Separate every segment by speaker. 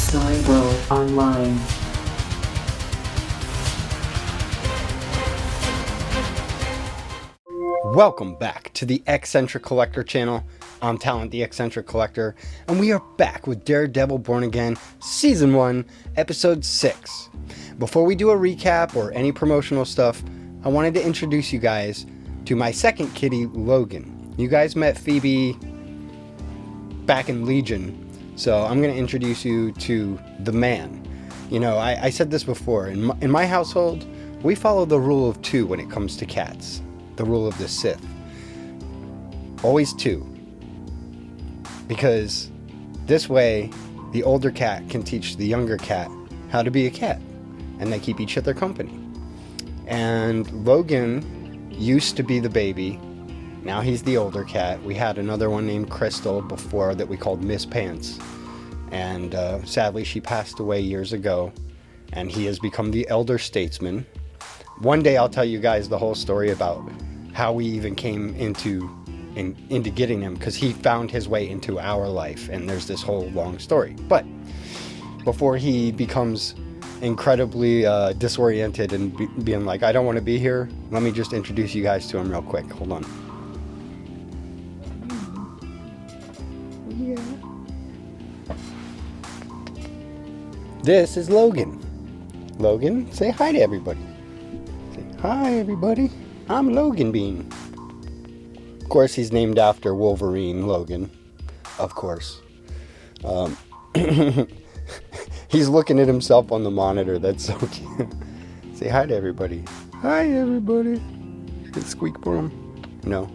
Speaker 1: Story World Online.
Speaker 2: Welcome back to the X-Centric Collector channel. I'm Talent, the X-Centric Collector, and we are back with Daredevil Born Again, Season 1, Episode 6. Before we do a recap or any promotional stuff, I wanted to introduce you guys to my second kitty, Logan. You guys met Phoebe back in Legion, so I'm going to introduce you to the man. You know, I said this before, in my household, we follow the rule of 2 when it comes to cats. The rule of the Sith. Always 2. Because this way, the older cat can teach the younger cat how to be a cat. And they keep each other company. And Logan used to be the baby. Now he's the older cat. We had another one named Crystal before that we called Miss Pants. And sadly, she passed away years ago. And he has become the elder statesman. One day I'll tell you guys the whole story about how we even came into getting him, because he found his way into our life, and there's this whole long story. But before he becomes incredibly disoriented and being like, I don't want to be here, let me just introduce you guys to him real quick. Hold on. Yeah. This is Logan. Logan, say hi to everybody. Hi everybody, I'm Logan Bean. Of course, he's named after Wolverine, Logan. Of course. He's looking at himself on the monitor, that's so cute. Say hi to everybody. Hi everybody. Can squeak for him? No.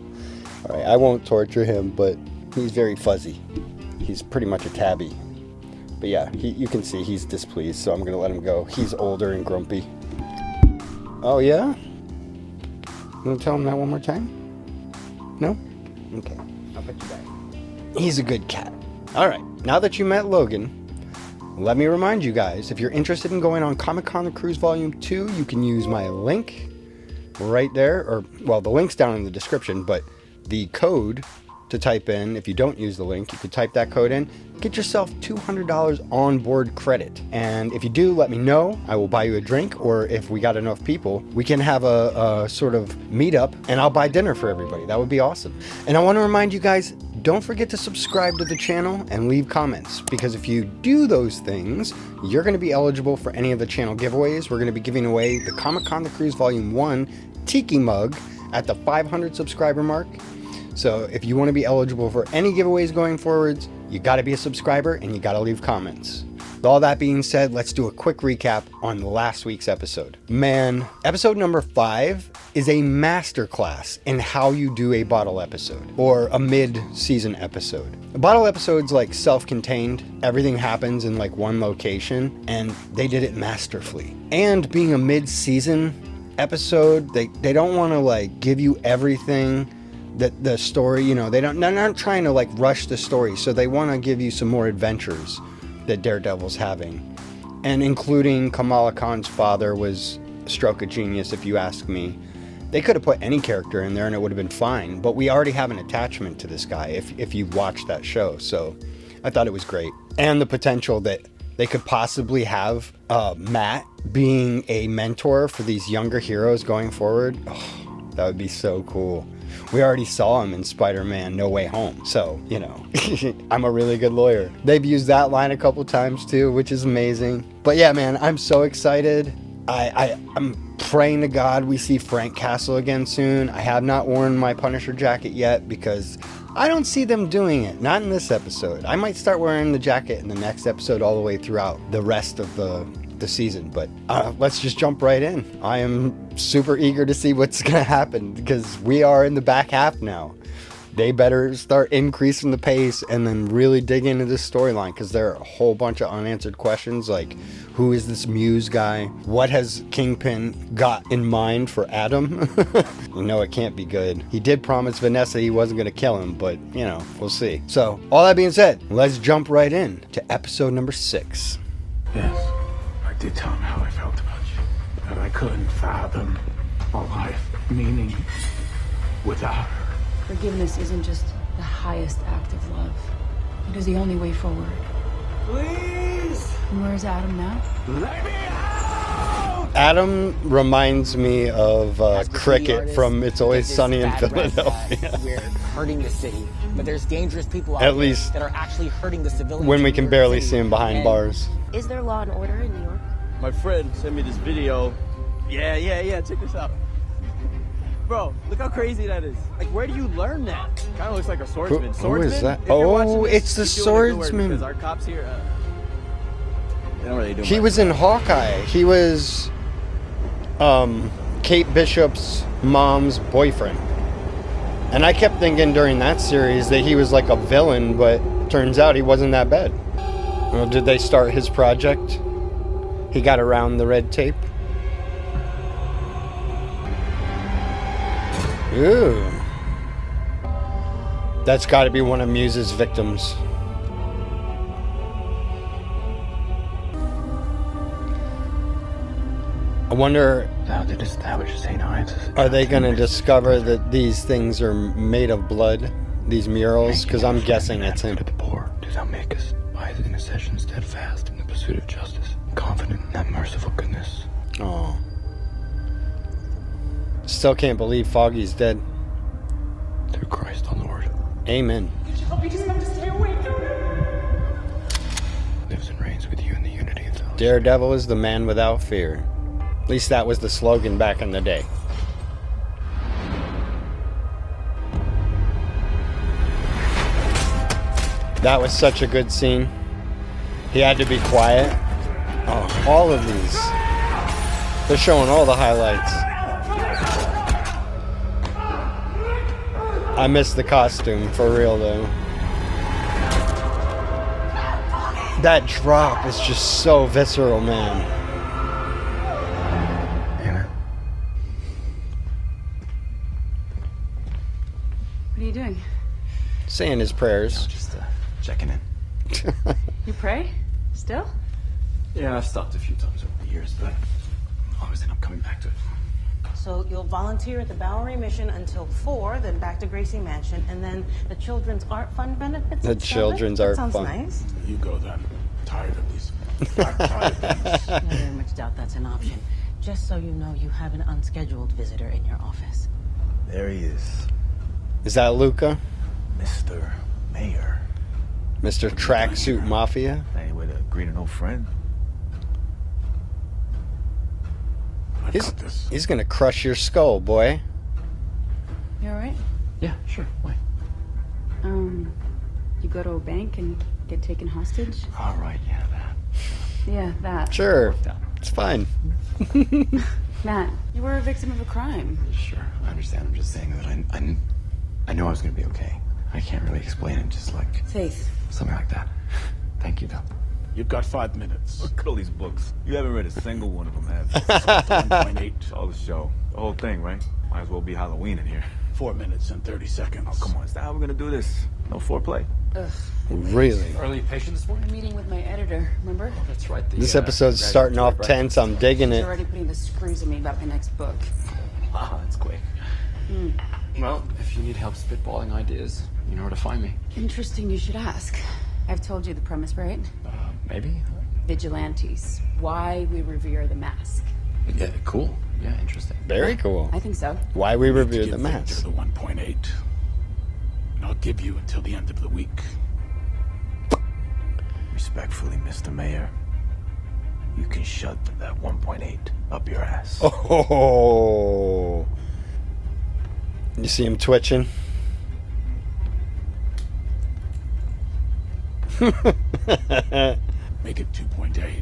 Speaker 2: Alright, I won't torture him, but he's very fuzzy. He's pretty much a tabby. But yeah, you can see he's displeased, so I'm going to let him go. He's older and grumpy. Oh, yeah? You want to tell him that one more time? No? Okay. I'll put you back. He's a good cat. Alright, now that you met Logan, let me remind you guys, if you're interested in going on Comic-Con The Cruise Volume 2, you can use my link right there. Or, well, the link's down in the description, but the code to type in, if you don't use the link, you could type that code in, get yourself $200 onboard credit. And if you do, let me know. I will buy you a drink, or if we got enough people, we can have a sort of meetup, and I'll buy dinner for everybody. That would be awesome. And I want to remind you guys, don't forget to subscribe to the channel and leave comments, because if you do those things, you're going to be eligible for any of the channel giveaways. We're going to be giving away the Comic-Con The Cruise Volume 1 Tiki mug at the 500 subscriber mark. So if you want to be eligible for any giveaways going forwards, you got to be a subscriber and you got to leave comments. With all that being said, let's do a quick recap on last week's episode. Man, episode number 5 is a masterclass in how you do a bottle episode, or a mid-season episode. A bottle episode's like self-contained. Everything happens in like one location, and they did it masterfully. And being a mid-season episode, they don't want to like give you everything that the story, you know, they're not trying to like rush the story, so they want to give you some more adventures that Daredevil's having. And including Kamala Khan's father was a stroke of genius, if you ask me. They could have put any character in there and it would have been fine, but we already have an attachment to this guy if you've watched that show, so I thought it was great. And the potential that they could possibly have Matt being a mentor for these younger heroes going forward. Oh, that would be so cool. We already saw him in Spider-Man No Way Home, so, you know, I'm a really good lawyer. They've used that line a couple times too, which is amazing. But yeah, man, I'm so excited. I'm praying to God we see Frank Castle again soon. I have not worn my Punisher jacket yet because I don't see them doing it. Not in this episode. I might start wearing the jacket in the next episode all the way throughout the rest of the season, but let's just jump right in. I am super eager to see what's gonna happen, because we are in the back half now. They better start increasing the pace and then really dig into this storyline, because there are a whole bunch of unanswered questions, like who is this Muse guy? What has Kingpin got in mind for Adam? You know it can't be good. He did promise Vanessa he wasn't gonna kill him, but you know, we'll see. So all that being said, let's jump right in to episode number 6.
Speaker 3: Yes, I did tell him how I felt about you. That I couldn't fathom a life meaning without her.
Speaker 4: Forgiveness isn't just the highest act of love. It is the only way forward.
Speaker 5: Please!
Speaker 4: And where's Adam now?
Speaker 3: Let me out!
Speaker 2: Adam reminds me of Cricket from It's Always Sunny in Philadelphia.
Speaker 5: We're hurting the city, but there's dangerous people out
Speaker 2: At
Speaker 5: there
Speaker 2: least
Speaker 5: that are actually hurting the civilians.
Speaker 2: when we
Speaker 5: in
Speaker 2: can
Speaker 5: New York
Speaker 2: barely
Speaker 5: City.
Speaker 2: see him behind
Speaker 5: And
Speaker 2: bars.
Speaker 6: Is there law and order in New York?
Speaker 7: My friend sent me this video. Yeah, check this out. Bro, look how crazy that is. Like, where do you learn that? Kind of looks like a swordsman.
Speaker 2: Who is that?
Speaker 7: If you're watching
Speaker 2: Oh,
Speaker 7: this,
Speaker 2: it's the
Speaker 7: you're doing a good work
Speaker 2: swordsman.
Speaker 7: Because our cops here, they don't really do
Speaker 2: He
Speaker 7: much.
Speaker 2: was in Hawkeye. He was Kate Bishop's mom's boyfriend. And I kept thinking during that series that he was like a villain, but turns out he wasn't that bad. Well, did they start his project? He got around the red tape. Ooh. That's got to be one of Muse's victims. I wonder,
Speaker 3: How did establish St. Ives?
Speaker 2: are they going to discover that these things are made of blood? These murals? Because I'm guessing it's him.
Speaker 3: To the poor, do thou makest by his intercession steadfast in the pursuit of justice, confident in that merciful goodness.
Speaker 2: Oh. Still can't believe Foggy's dead.
Speaker 3: Through Christ our Lord.
Speaker 2: Amen.
Speaker 3: Lives and reigns with you in the unity of the Holy
Speaker 2: Daredevil is the man without fear. At least that was the slogan back in the day. That was such a good scene. He had to be quiet. Oh, all of these. They're showing all the highlights. I miss the costume, for real though. That drop is just so visceral, man.
Speaker 3: Anna,
Speaker 4: What are you doing?
Speaker 2: Saying his prayers.
Speaker 3: just checking in.
Speaker 4: You pray? Still?
Speaker 3: Yeah, I've stopped a few times over the years, but I always end up coming back to it.
Speaker 8: So you'll volunteer at the Bowery Mission until 4, then back to Gracie Mansion, and then the Children's Art Fund benefits.
Speaker 2: The
Speaker 8: at 7?
Speaker 2: Children's
Speaker 8: That
Speaker 2: Art
Speaker 8: sounds
Speaker 2: Fund.
Speaker 8: nice.
Speaker 3: You go then. Tired of these. I'm tired of this.
Speaker 8: I very much doubt that's an option. Just so you know, you have an unscheduled visitor in your office.
Speaker 7: There he is,
Speaker 2: Is that Luca?
Speaker 7: Mr. Mayor.
Speaker 2: Mr. Tracksuit Mafia?
Speaker 7: Hey, with a greet an old friend.
Speaker 3: I've got this.
Speaker 2: He's gonna crush your skull, boy.
Speaker 4: You alright?
Speaker 3: Yeah, sure. Why?
Speaker 4: You go to a bank and get taken hostage?
Speaker 3: All right, yeah, that.
Speaker 4: Yeah, that.
Speaker 2: Sure. It's fine.
Speaker 4: Matt, you were a victim of a crime.
Speaker 3: Sure, I understand. I'm just saying that I knew I was gonna be okay. I can't really explain it, just like
Speaker 4: Faith.
Speaker 3: something like that. Thank you, though.
Speaker 9: You've got 5 minutes.
Speaker 7: Look at all these books. You haven't read a single one of them, have you?
Speaker 9: 1.8.
Speaker 7: All the show. The whole thing, right? Might as well be Halloween in here.
Speaker 9: 4 minutes and 30 seconds.
Speaker 7: Oh, come on. Is that how we're gonna do this? No foreplay?
Speaker 2: Really?
Speaker 10: Early patient this morning?
Speaker 4: I'm meeting with my editor, remember?
Speaker 10: That's right.
Speaker 2: This episode's starting off tense. I'm digging
Speaker 4: He's
Speaker 2: it.
Speaker 4: already putting the screws in me about my next book.
Speaker 10: Wow, that's quick. Well, if you need help spitballing ideas, you know where to find me.
Speaker 4: Interesting you should ask. I've told you the premise, right?
Speaker 10: Maybe?
Speaker 4: Vigilantes. Why we revere the mask.
Speaker 10: Yeah, cool. Yeah, interesting.
Speaker 2: Very cool.
Speaker 4: I think so.
Speaker 2: Why we review
Speaker 9: Give
Speaker 2: the
Speaker 9: Victor
Speaker 2: mask.
Speaker 9: the 1.8. And I'll give you until the end of the week.
Speaker 7: Respectfully, Mr. Mayor, you can shut that 1.8 up your ass.
Speaker 2: Oh. You see him twitching?
Speaker 9: Make it 2.8.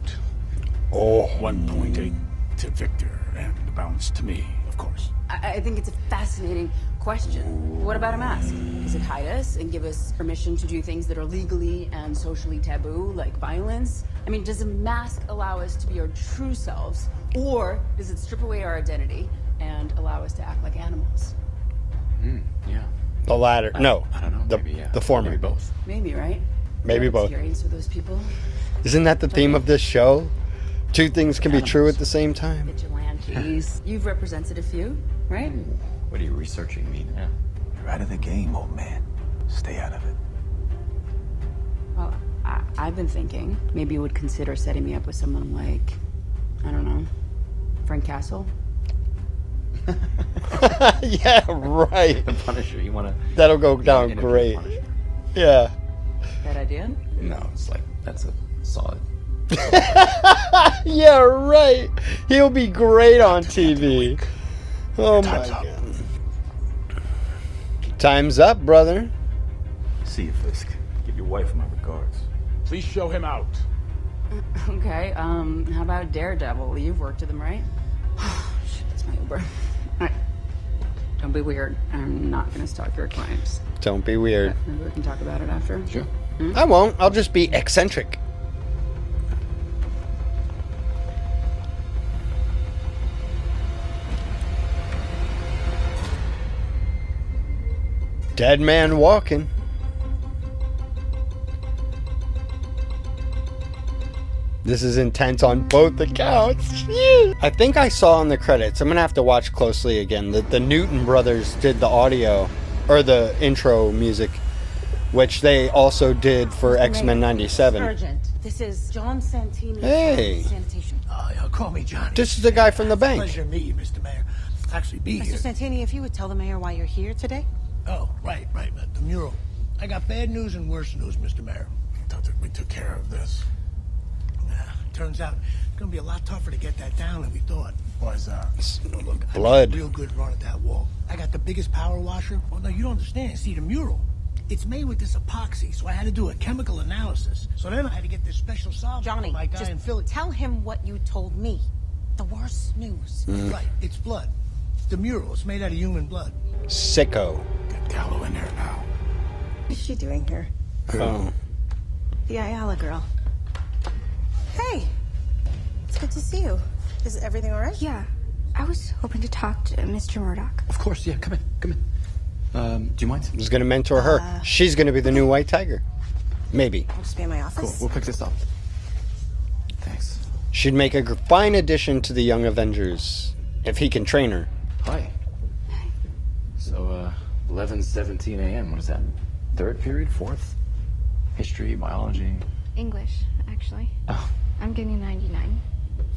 Speaker 2: Oh.
Speaker 9: 1.8 to Victor, and the balance to me, of course.
Speaker 4: I think it's a fascinating question. What about a mask? Does it hide us and give us permission to do things that are legally and socially taboo, like violence? I mean, does a mask allow us to be our true selves, or does it strip away our identity and allow us to act like animals?
Speaker 10: Yeah.
Speaker 2: The latter. No.
Speaker 10: I don't know.
Speaker 2: The,
Speaker 10: Maybe, yeah.
Speaker 2: the former.
Speaker 10: Maybe both.
Speaker 4: Maybe, right?
Speaker 2: Maybe
Speaker 4: Your
Speaker 2: both.
Speaker 4: Experience with those people.
Speaker 2: Isn't that the theme of this show? Two things can be true at the same time.
Speaker 4: Vigilantes. You've represented a few, right?
Speaker 10: What are you researching me? Yeah.
Speaker 7: You're out of the game, old man. Stay out of it.
Speaker 4: Well, I'm I've been thinking maybe you would consider setting me up with someone like, I don't know, Frank Castle.
Speaker 2: Yeah, right.
Speaker 10: The Punisher, you want to...
Speaker 2: That'll go down great. Yeah.
Speaker 4: Bad idea?
Speaker 10: No, it's like, that's a solid...
Speaker 2: Yeah, right. He'll be great on TV. Oh my god. Time's up, brother.
Speaker 3: See you, Fisk. Give your wife my regards.
Speaker 9: Please show him out.
Speaker 4: Okay, how about Daredevil? You've worked with him, right? Shit, that's my Uber. All right. Don't be weird. I'm not going to stalk your clients.
Speaker 2: Don't be weird.
Speaker 4: Maybe we can talk about it after.
Speaker 10: Sure.
Speaker 2: I won't. I'll just be eccentric. Dead man walking. This is intense on both accounts. I think I saw in the credits, I'm going to have to watch closely again, that the Newton brothers did the audio, or the intro music, which they also did for X-Men 97.
Speaker 8: Sergeant, this is John Santini.
Speaker 2: Hey.
Speaker 8: Sanitation.
Speaker 9: Call me Johnny.
Speaker 2: This is the guy from the bank.
Speaker 9: Pleasure to meet you, Mr. Mayor. Actually, be
Speaker 8: Mr.
Speaker 9: here.
Speaker 8: Santini, if you would tell the mayor why you're here today.
Speaker 9: Oh, right. The mural. I got bad news and worse news, Mr. Mayor. We took care of this. Turns out it's going to be a lot tougher to get that down than we thought. Why is that? Look,
Speaker 2: Blood.
Speaker 9: I made a real good run at that wall. I got the biggest power washer. Well, no, you don't understand. See, the mural, it's made with this epoxy, so I had to do a chemical analysis. So then I had to get this special solvent
Speaker 8: Johnny,
Speaker 9: from my guy
Speaker 8: just
Speaker 9: in Philly.
Speaker 8: tell him what you told me. The worst news.
Speaker 9: Right, it's blood. The mural, it's made out of human blood.
Speaker 2: Sicko.
Speaker 3: Get Gallo in there now.
Speaker 6: What is she doing here?
Speaker 2: Oh.
Speaker 6: The Ayala girl. Hey, it's good to see you. Is everything all right?
Speaker 11: Yeah, I was hoping to talk to Mr. Murdoch.
Speaker 10: Of course, yeah, come in. Do you mind?
Speaker 2: Who's going to mentor her? She's going to be the new White Tiger. Maybe.
Speaker 6: I'll just be in my office.
Speaker 10: Cool, we'll pick this up. Thanks.
Speaker 2: She'd make a fine addition to the Young Avengers, if he can train her.
Speaker 10: Hi. So, 11:17 a.m., what is that? Third period? Fourth? History, biology?
Speaker 11: English, actually.
Speaker 10: Oh.
Speaker 11: I'm getting 99.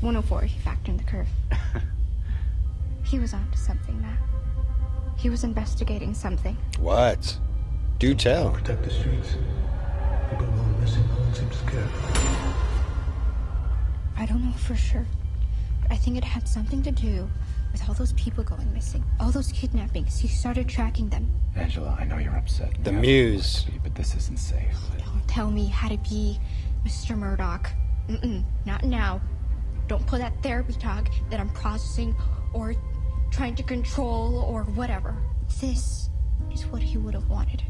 Speaker 11: 104 if you factor in the curve. He was on to something, Matt. He was investigating something.
Speaker 2: What? Do tell.
Speaker 3: Protect the streets. People going missing. No one seems scared.
Speaker 11: I don't know for sure, but I think it had something to do with all those people going missing. All those kidnappings. He started tracking them.
Speaker 10: Angela, I know you're upset.
Speaker 2: The Muse.
Speaker 10: But this isn't safe.
Speaker 11: Don't tell me how to be Mr. Murdoch. Not now. Don't pull that therapy talk that I'm processing or trying to control or whatever. This is what he would have wanted.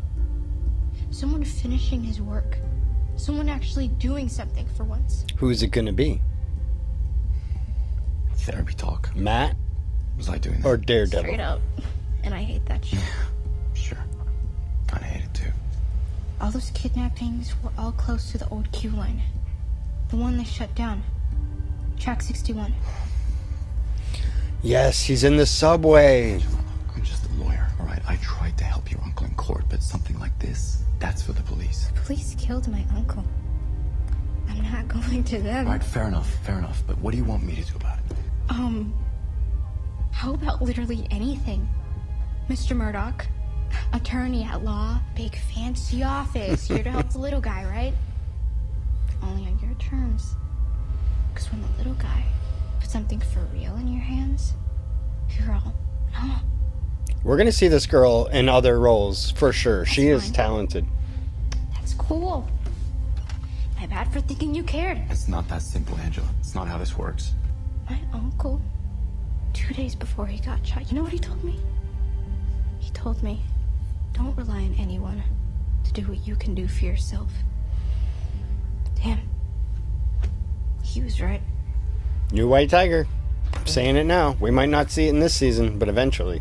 Speaker 11: Someone finishing his work. Someone actually doing something for once.
Speaker 2: Who's it going to be?
Speaker 10: Therapy talk.
Speaker 2: Matt?
Speaker 10: Was I doing that?
Speaker 2: Or Daredevil?
Speaker 11: Straight up. And I hate that shit.
Speaker 10: Sure. Kinda hate it too.
Speaker 11: All those kidnappings were all close to the old Q line. The one they shut down. Track 61.
Speaker 2: Yes, he's in the subway.
Speaker 10: I'm just a lawyer, all right? I tried to help your uncle in court, but something like this, that's for the police.
Speaker 11: The police killed my uncle. I'm not going to them.
Speaker 10: All right, fair enough. But what do you want me to do about it?
Speaker 11: How about literally anything? Mr. Murdoch, attorney at law, big fancy office, here to help the little guy, right? Only on your terms. Because when the little guy puts something for real in your hands, you're all, no.
Speaker 2: We're going to see this girl in other roles, for sure.
Speaker 11: That's
Speaker 2: she is
Speaker 11: fine.
Speaker 2: talented.
Speaker 11: That's cool. My bad for thinking you cared.
Speaker 10: It's not that simple, Angela. It's not how this works.
Speaker 11: My uncle, 2 days before he got shot, you know what he told me? He told me, don't rely on anyone to do what you can do for yourself. Damn. He was right.
Speaker 2: New White Tiger. I'm saying it now. We might not see it in this season, but eventually.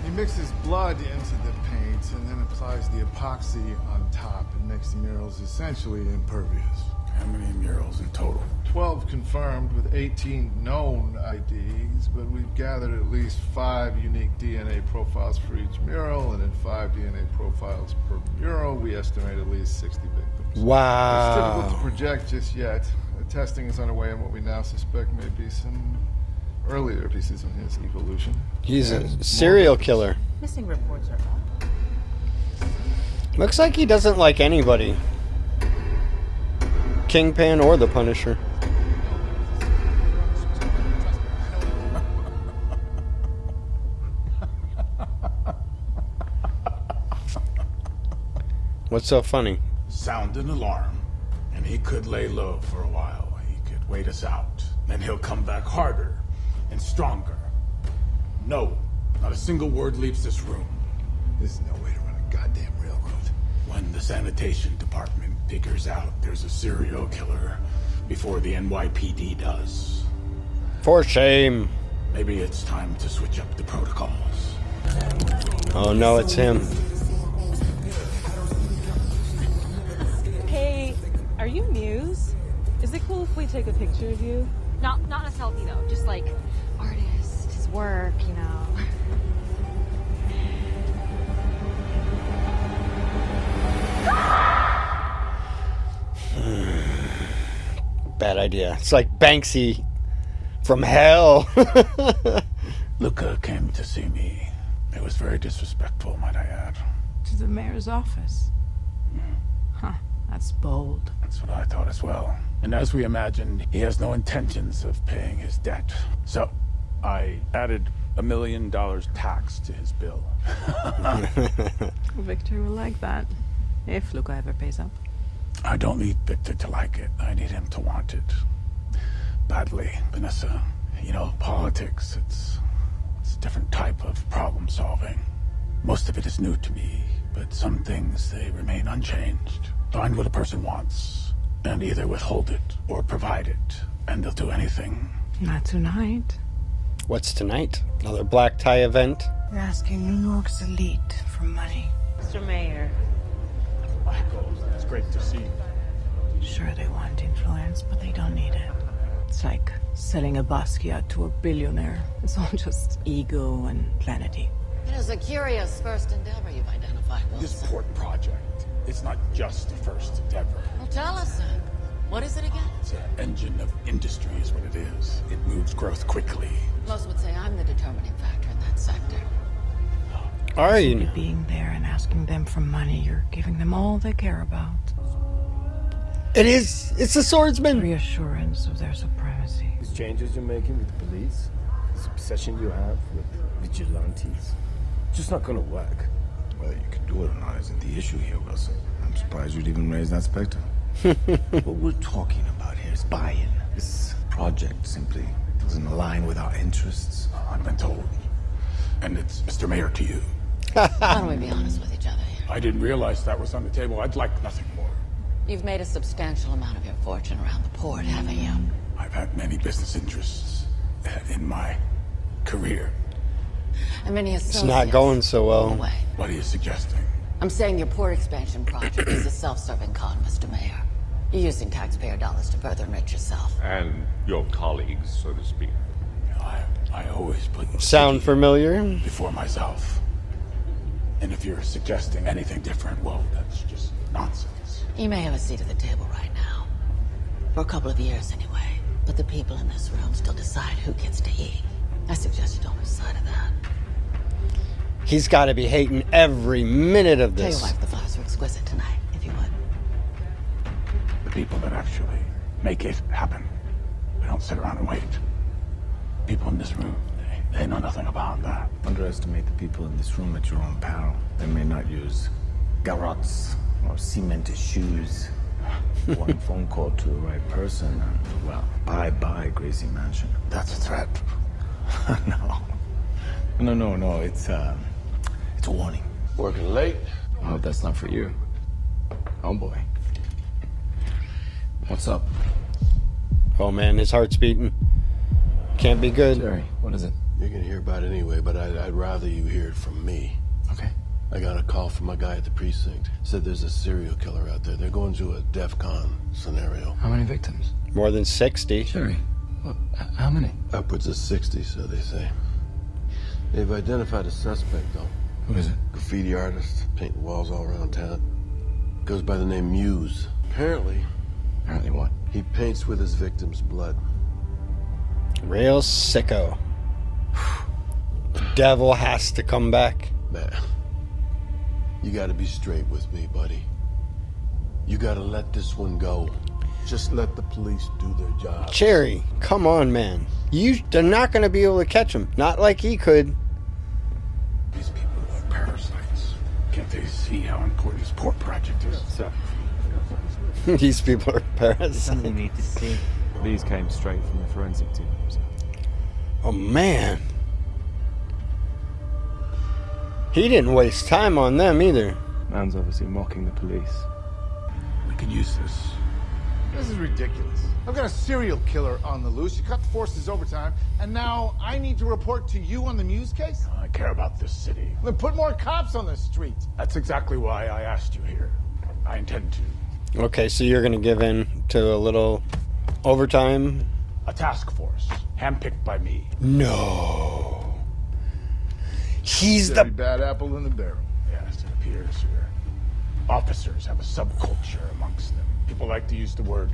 Speaker 12: He mixes blood into the paint and then applies the epoxy on top and makes the murals essentially impervious.
Speaker 3: How many murals in total?
Speaker 12: 12 confirmed with 18 known IDs, but we've gathered at least 5 unique DNA profiles for each mural, and in 5 DNA profiles per mural, we estimate at least 60 victims.
Speaker 2: Wow.
Speaker 12: It's difficult to project just yet. The testing is underway on what we now suspect may be some earlier pieces in his evolution.
Speaker 2: He's a serial killer.
Speaker 8: Missing reports are up.
Speaker 2: Looks like he doesn't like anybody. Kingpin or the Punisher. What's so funny?
Speaker 3: Sound an alarm, and he could lay low for a while. He could wait us out. Then he'll come back harder and stronger. No, not a single word leaves this room.
Speaker 13: There's no way to run a goddamn railroad.
Speaker 3: When the sanitation department figures out there's a serial killer before the NYPD does.
Speaker 2: For shame.
Speaker 3: Maybe it's time to switch up the protocols.
Speaker 2: Oh no, it's him.
Speaker 14: Hey, are you Muse? Is it cool if we take a picture of you?
Speaker 15: Not a selfie though, just like artist, his work, you know.
Speaker 2: Bad idea. It's like Banksy from hell.
Speaker 3: Luca came to see me. It was very disrespectful, might I add.
Speaker 16: To the mayor's office? Huh, that's bold.
Speaker 3: That's what I thought as well. And as we imagined, he has no intentions of paying his debt. So, I added $1 million tax to his bill.
Speaker 16: Victor will like that, if Luca ever pays up.
Speaker 3: I don't need Victor to like it. I need him to want it. Badly. Vanessa, you know, politics, it's a different type of problem solving. Most of it is new to me, but some things, they remain unchanged. Find what a person wants, and either withhold it or provide it, and they'll do anything.
Speaker 16: Not tonight.
Speaker 2: What's tonight? Another black tie event?
Speaker 16: You're asking New York's elite for money.
Speaker 8: Mr. Mayor.
Speaker 3: Michael, it's great to see you.
Speaker 16: Sure, they want influence, but they don't need it. It's like selling a Basquiat to a billionaire. It's all just ego and vanity.
Speaker 17: It is a curious first endeavor you've identified, Wilson.
Speaker 3: This port project, it's not just a first endeavor.
Speaker 17: Well, tell us then. What is it again?
Speaker 3: It's an engine of industry is what it is. It moves growth quickly.
Speaker 17: Most would say I'm the determining factor in that sector.
Speaker 2: Are you?
Speaker 16: Being there and asking them for money, you're giving them all they care about.
Speaker 2: It is. It's the swordsman.
Speaker 16: Reassurance of their supremacy.
Speaker 7: These changes you're making with the police, this obsession you have with vigilantes, just not gonna work.
Speaker 13: Whether you can do it or not isn't the issue here, Wilson. I'm surprised you'd even raise that specter. What we're talking about here is buy-in. This project simply doesn't align with our interests.
Speaker 3: I've been told. And it's Mr. Mayor to you.
Speaker 17: Why don't we be honest with each other here?
Speaker 3: I didn't realize that was on the table. I'd like nothing more.
Speaker 17: You've made a substantial amount of your fortune around the port, haven't you?
Speaker 3: I've had many business interests in my career.
Speaker 17: And many associates.
Speaker 2: It's not going so well.
Speaker 17: Away.
Speaker 3: What are you suggesting?
Speaker 17: I'm saying your port expansion project is a self-serving con, Mr. Mayor. You're using taxpayer dollars to further enrich yourself.
Speaker 18: And your colleagues, so to speak.
Speaker 3: I always put
Speaker 2: Sound familiar?
Speaker 3: before myself. And if you're suggesting anything different, well, that's just nonsense.
Speaker 17: You may have a seat at the table right now. For a couple of years, anyway. But the people in this room still decide who gets to eat. I suggest you don't lose sight of that.
Speaker 2: He's got to be hating every minute of
Speaker 17: Tell your
Speaker 2: this.
Speaker 17: wife the flowers were exquisite tonight, if you would.
Speaker 3: The people that actually make it happen. We don't sit around and wait. People in this room, they know nothing about that.
Speaker 13: Underestimate the people in this room at your own peril. They may not use garrots or cemented shoes. One phone call to the right person, and, well, bye-bye, Gracie Mansion.
Speaker 3: That's a threat.
Speaker 13: No. It's a warning.
Speaker 10: Working late? I hope that's not for you. Oh boy. What's up?
Speaker 2: Oh man, his heart's beating. Can't be good.
Speaker 10: Jerry, what is it?
Speaker 19: You're gonna hear about it anyway, but I'd rather you hear it from me.
Speaker 10: Okay.
Speaker 19: I got a call from a guy at the precinct. Said there's a serial killer out there. They're going through a DEF CON scenario.
Speaker 10: How many victims?
Speaker 2: More than 60.
Speaker 10: Sherry, how many?
Speaker 19: Upwards of 60, so they say. They've identified a suspect, though.
Speaker 10: Who is it?
Speaker 19: Graffiti artist, painting walls all around town. Goes by the name Muse. Apparently
Speaker 10: what?
Speaker 19: He paints with his victim's blood.
Speaker 2: Real sicko. The devil has to come back.
Speaker 19: Man, you gotta be straight with me, buddy. You gotta let this one go. Just let the police do their job.
Speaker 2: Cherry, come on, man. They're not going to be able to catch him. Not like he could.
Speaker 3: These people are parasites. Can't they see how important this port project is?
Speaker 10: Sir.
Speaker 2: These people are parasites.
Speaker 20: Something you need to see. These came straight from the forensic team. So.
Speaker 2: Oh, man. He didn't waste time on them either.
Speaker 20: Man's obviously mocking the police.
Speaker 3: We can use this.
Speaker 12: This is ridiculous. I've got a serial killer on the loose. You cut the forces overtime, and now I need to report to you on the Muse case?
Speaker 3: I care about this city.
Speaker 12: Then put more cops on the street.
Speaker 3: That's exactly why I asked you here. I intend to.
Speaker 2: Okay, so you're going to give in to a little overtime?
Speaker 3: A task force, handpicked by me.
Speaker 2: No. He's
Speaker 12: Very bad apple in the barrel.
Speaker 3: Yes, it appears your officers have a subculture amongst them. People like to use the word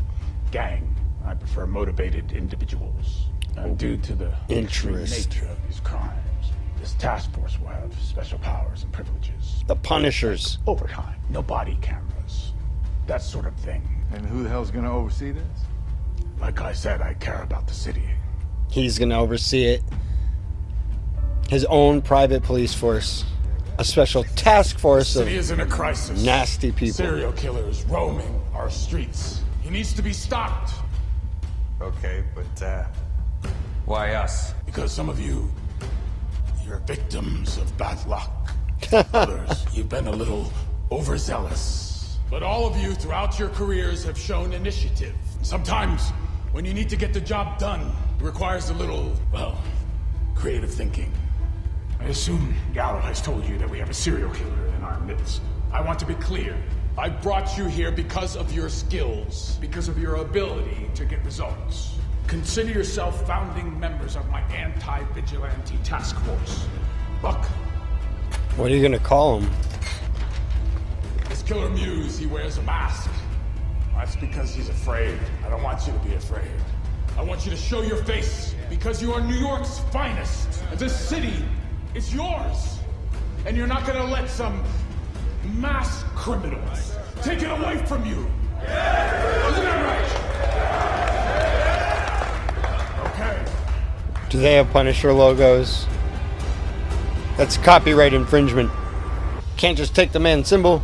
Speaker 3: gang. I prefer motivated individuals. And due to the extreme nature of these crimes, this task force will have special powers and privileges.
Speaker 2: The Punishers.
Speaker 3: Like overtime, no body cameras, that sort of thing.
Speaker 12: And who the hell's gonna oversee this?
Speaker 3: Like I said, I care about the city.
Speaker 2: He's going to oversee it. His own private police force. A special task force
Speaker 3: The
Speaker 2: of
Speaker 3: city is in a crisis.
Speaker 2: nasty people.
Speaker 3: Serial killers roaming our streets. He needs to be stopped.
Speaker 21: Okay, but why us?
Speaker 3: Because some of you, you're victims of bad luck. Others, you've been a little overzealous. But all of you throughout your careers have shown initiative. Sometimes, when you need to get the job done, it requires a little, well, creative thinking. I assume Gallo has told you that we have a serial killer in our midst. I want to be clear. I brought you here because of your skills, because of your ability to get results. Consider yourself founding members of my anti-vigilante task force. Buck.
Speaker 2: What are you going to call him?
Speaker 3: This killer Muse, he wears a mask. That's because he's afraid. I don't want you to be afraid. I want you to show your face because you are New York's finest. And this city, it's yours. And you're not going to let some mass criminals take it away from you. Isn't that right? Okay.
Speaker 2: Do they have Punisher logos? That's copyright infringement. Can't just take the man's symbol.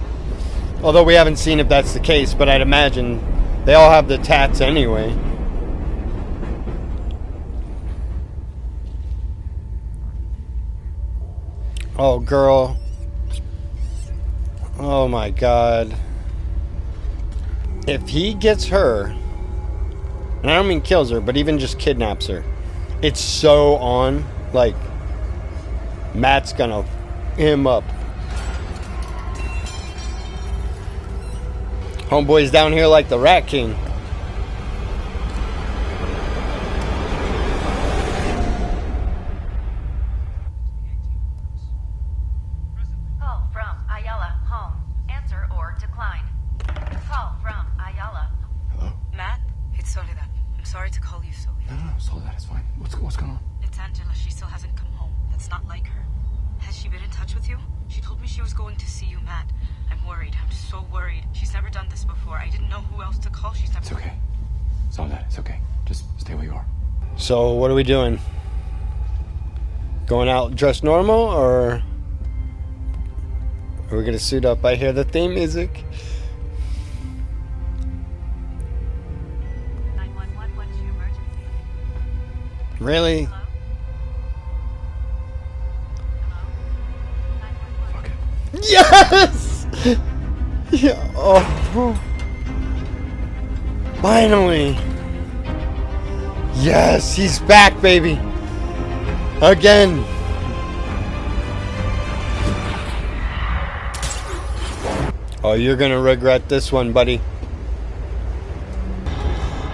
Speaker 2: Although we haven't seen if that's the case, but I'd imagine they all have the tats anyway. Oh, girl. Oh my god. If he gets her, and I don't mean kills her, but even just kidnaps her, it's so on. Like, Matt's gonna him up. Homeboy's down here like the Rat King.
Speaker 22: Call from Ayala, home. Answer or decline. Call from Ayala.
Speaker 10: Hello?
Speaker 22: Matt, it's Soledad. I'm sorry to call you Soledad.
Speaker 10: No, Soledad, it's fine. What's going on?
Speaker 22: It's Angela. She still hasn't come home. That's not like her. Has she been in touch with you? She told me she was going to see you, Matt. I'm worried. I'm so worried. She's never done this before. I didn't know who else to call. She's never...
Speaker 10: It's okay. Soledad, it's okay. Just stay where you are.
Speaker 2: So, what are we doing? Going out dressed normal, or are we gonna suit up? I hear the theme music.
Speaker 22: 911, what's your emergency?
Speaker 2: Really? Yes! Yeah. Oh. Finally. Yes, he's back, baby. Again. Oh, you're gonna regret this one, buddy.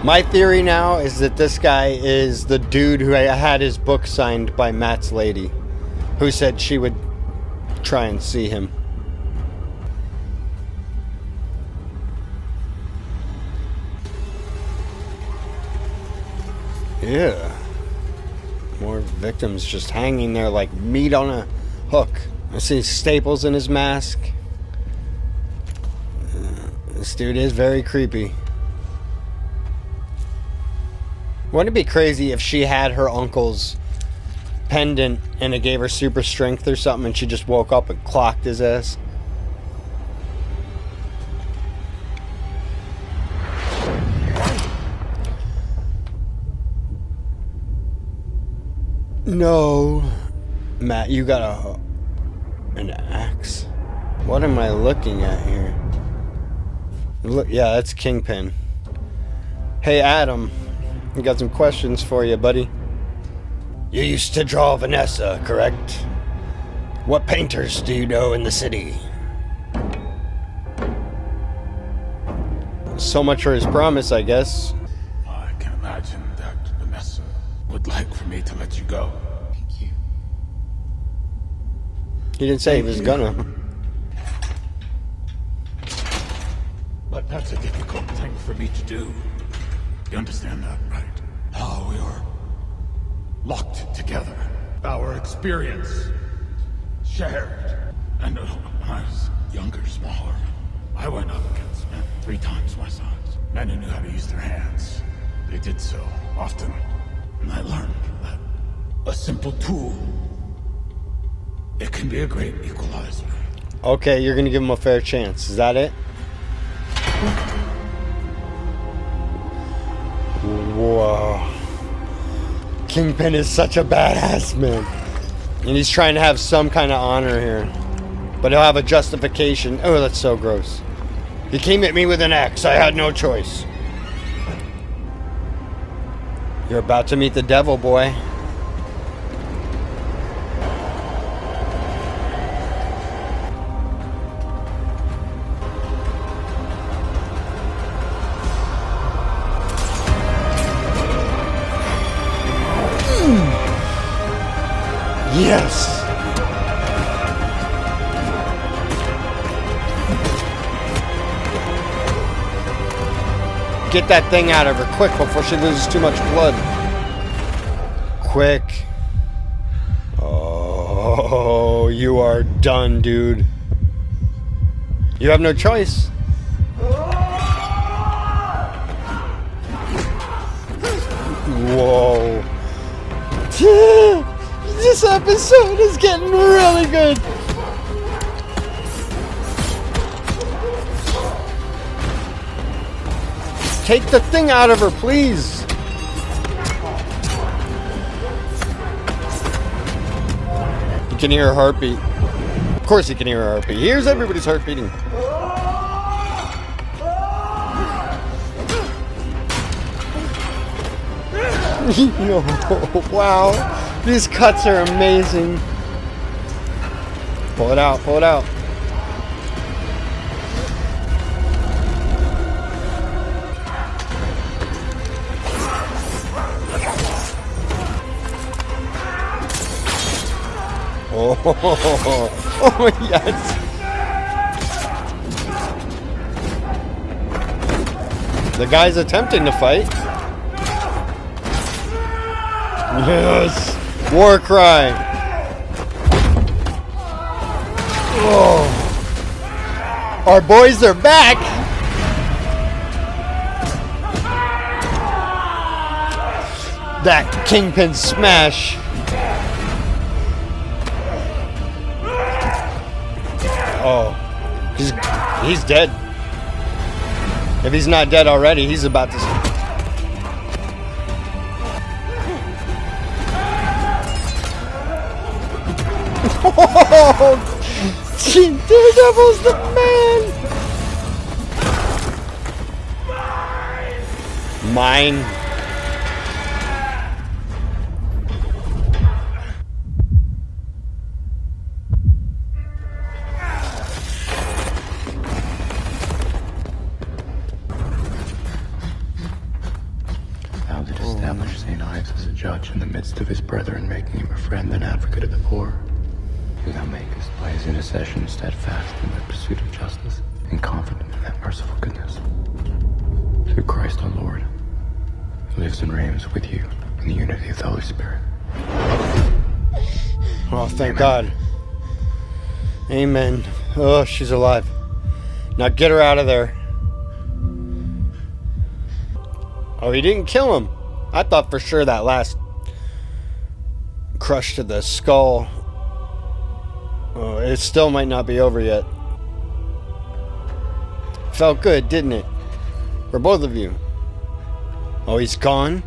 Speaker 2: My theory now is that this guy is the dude who had his book signed by Matt's lady, who said she would try and see him. Yeah. More victims just hanging there like meat on a hook. I see staples in his mask. This dude is very creepy. Wouldn't it be crazy if she had her uncle's pendant and it gave her super strength or something and she just woke up and clocked his ass? No. Matt, you got an axe? What am I looking at here? Look, yeah, that's Kingpin. Hey, Adam. I got some questions for you, buddy. You used to draw Vanessa, correct? What painters do you know in the city? So much for his promise, I guess.
Speaker 3: I can imagine that Vanessa would like for me to let you go. Thank you.
Speaker 2: He didn't say he was gonna.
Speaker 3: But that's a difficult thing for me to do. You understand that, right? How we are locked together. Our experience shared. And when I was younger, smaller, I went up against men 3 times my size. Men who knew how to use their hands. They did so often. And I learned that a simple tool, it can be a great equalizer.
Speaker 2: Okay, you're gonna give him a fair chance. Is that it? Whoa. Kingpin is such a badass, man. And he's trying to have some kind of honor here. But he'll have a justification. Oh, that's so gross. He came at me with an axe. I had no choice. You're about to meet the devil, boy. Yes! Get that thing out of her quick before she loses too much blood. Quick. Oh, you are done, dude. You have no choice. Whoa. This episode is getting really good. Take the thing out of her, please. You can hear her heartbeat. Of course you can hear her heartbeat. Here's everybody's heart beating. Wow. These cuts are amazing. Pull it out, pull it out. Oh, yes. The guy's attempting to fight. Yes. War cry. Oh. Our boys are back. That Kingpin smash. Oh. He's dead. If he's not dead already, he's about to... Oh, Daredevil's the man! Mine.
Speaker 10: lives as a judge in the midst of his brethren, making him a friend and advocate of the poor. Do thou make us by his intercession steadfast in the pursuit of justice and confident in that merciful goodness. Through Christ our Lord, who lives and reigns with you in the unity of the Holy Spirit.
Speaker 2: Oh, thank God. Amen. Oh, she's alive. Now get her out of there. Oh, he didn't kill him. I thought for sure that last crush to the skull. Oh, it still might not be over yet. Felt good, didn't it? For both of you. Oh, he's gone?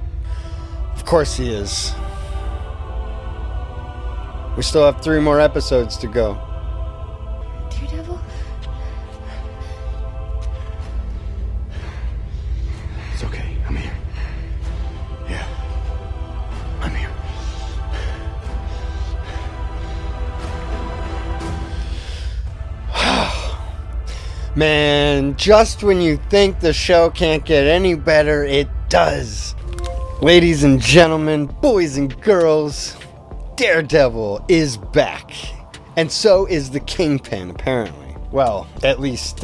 Speaker 2: Of course he is. We still have 3 more episodes to go.
Speaker 11: Daredevil?
Speaker 10: It's okay, I'm here. Yeah, I'm here.
Speaker 2: Man, just when you think the show can't get any better, it does. Ladies and gentlemen, boys and girls, Daredevil is back. And so is the Kingpin, apparently. Well, at least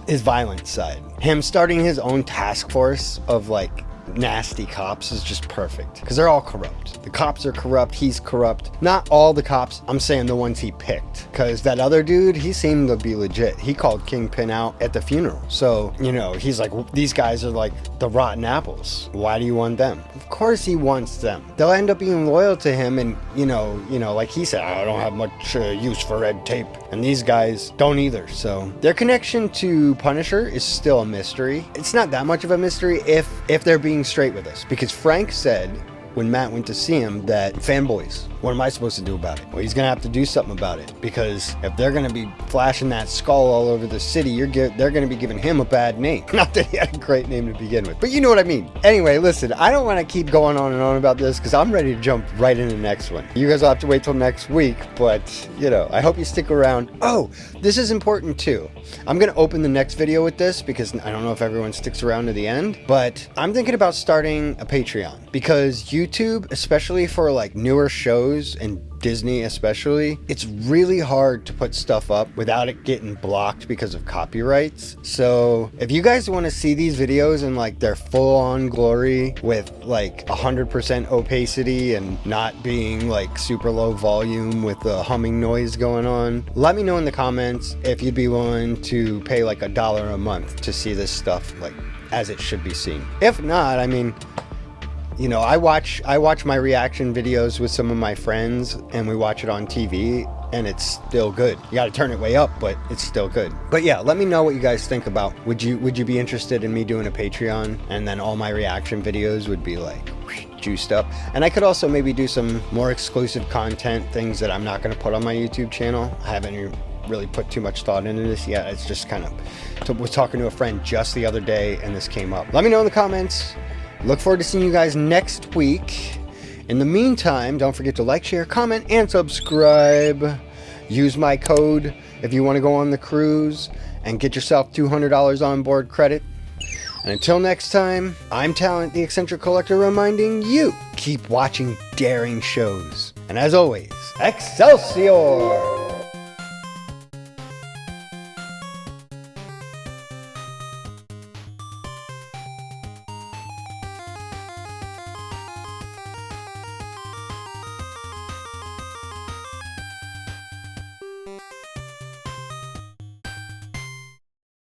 Speaker 2: his violent side. Him starting his own task force of like nasty cops is just perfect. Because they're all corrupt. The cops are corrupt, he's corrupt. Not all the cops, I'm saying the ones he picked. Because that other dude, he seemed to be legit. He called Kingpin out at the funeral. So, you know, he's like, these guys are like the rotten apples. Why do you want them? Of course he wants them. They'll end up being loyal to him and, you know, like he said, I don't have much use for red tape. And these guys don't either. So their connection to Punisher is still a mystery. It's not that much of a mystery if they're being straight with us. Because Frank said when Matt went to see him that fanboys, what am I supposed to do about it? Well, he's gonna have to do something about it, because if they're gonna be flashing that skull all over the city, they're gonna be giving him a bad name. Not that he had a great name to begin with, but you know what I mean. Anyway, listen, I don't want to keep going on and on about this because I'm ready to jump right into the next one. You guys will have to wait till next week, but you know, I hope you stick around. Oh, this is important too. I'm gonna open the next video with this because I don't know if everyone sticks around to the end, but I'm thinking about starting a Patreon because YouTube, especially for like newer shows and Disney especially, it's really hard to put stuff up without it getting blocked because of copyrights. So if you guys want to see these videos in like their full-on glory with like 100% opacity and not being like super low volume with the humming noise going on, let me know in the comments if you'd be willing to pay like $1 a month to see this stuff like as it should be seen. If not, I mean, you know, I watch my reaction videos with some of my friends and we watch it on TV and it's still good. You got to turn it way up, but it's still good. But yeah, let me know what you guys think about. Would you be interested in me doing a Patreon and then all my reaction videos would be like juiced up? And I could also maybe do some more exclusive content, things that I'm not going to put on my YouTube channel. I haven't really put too much thought into this yet. It's just kind of, was talking to a friend just the other day and this came up. Let me know in the comments. Look forward to seeing you guys next week. In the meantime, don't forget to like, share, comment, and subscribe. Use my code if you want to go on the cruise and get yourself $200 on board credit. And until next time, I'm Talent, the Eccentric Collector, reminding you, keep watching daring shows. And as always, Excelsior!